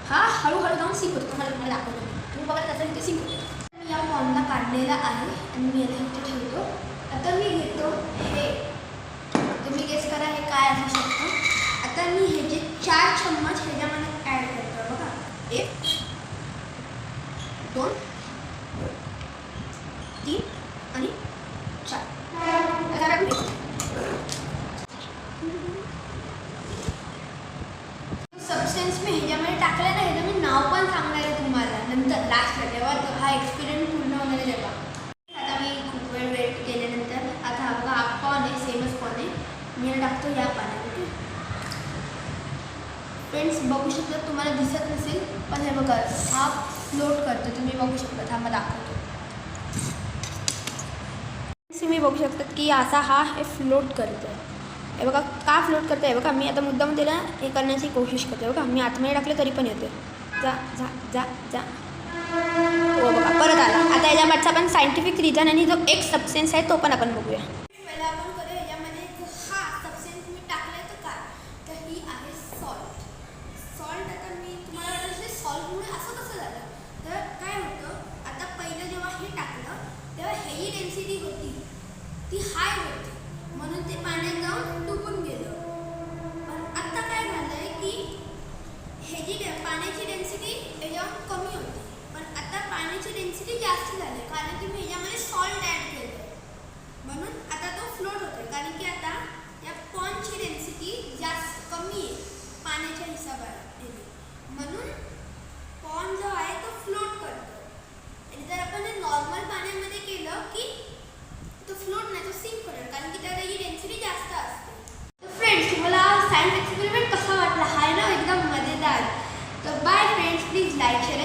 हा हळूहळू जाऊन सिंक होतो. तुम्हाला दाखवतो. तुम्ही बघा त्याचा इथे सिंक होतो. मी या पॉनला काढलेला आहे आणि मी याला इथे ठेवतो. आता मी घेतो हे, तुम्ही गेस करा हे काय असू शकतं. आता मी हे जे 4 चम्मच ह्याच्यामध्ये ॲड करतो. बघा 1 2 3 आणि 4. सबस्टन्स मी ह्याच्यामध्ये टाकलं ना, ह्याचं मी नाव पण सांगणार आहे तुम्हाला नंतर लास्टला, जेव्हा हा एक्सपिरियन्स पूर्ण होणार आहे तेव्हा. आता मी खूप वेळ वेट केल्यानंतर आता हा बघा, हा पॉन आहे, सेमच पॉन आहे. मी याला टाकतो या पाण्यात. ओके फ्रेंड्स, बघू शकता, तुम्हाला दिसत नसेल पण हे बघा हा फ्लोट करतो. तुम्ही बघू शकता, थांबा दाखवतो. तुम्ही बघू शकता की असा हा हे फ्लोट करतो आहे. हे बघा का फ्लोट करतो आहे. बघा मी आता मुद्दाम त्याला हे करण्याची कोशिश करते. बघा मी आतमध्ये टाकले तरी पण येते. जा जा जा जा. हो बघा परत आला. आता याच्यामागचा पण सायंटिफिक रिझन आणि जो एक सबस्टन्स आहे तो पण आपण बघूया. पहिला आपण करूया याच्यामध्ये हा सबस्टन्स मी टाकलाय तर काय, तर ही आहे सॉल्ट. सॉल्ट आता मी तुम्हाला वाटतं सॉल्टमुळे असं कसं झालं, तर काय होतं, आता पहिलं जेव्हा हे टाकलं तेव्हा ही डेन्सिटी होती ती हाय होती, म्हणून ते पाण्यात जाऊन डुबून गेलं. पण आता काय झालं आहे की हे जी पाण्याची डेन्सिटी याच्यावर कमी होती, पण आता पाण्याची डेन्सिटी जास्त झाली कारण की मी ह्याच्यामध्ये सॉल्ट ॲड केलं, म्हणून आता तो फ्लोट होतो. कारण की आता या पॉनची डेन्सिटी जास्त कमी आहे पाण्याच्या हिशोबाने, म्हणून पॉन जो आहे तो फ्लोट करतो. आणि जर आपण हे नॉर्मल पाण्यामध्ये केलं की तो फ्लोट नाही, तो सिंक होणार कारण की त्याची डेन्सिटी जास्त असते. तर फ्रेंड्स, तुम्हाला सायन्स एक्सपेरिमेंट कसा वाटला? हा आहे ना एकदम मजेदार. तर bye friends, please like share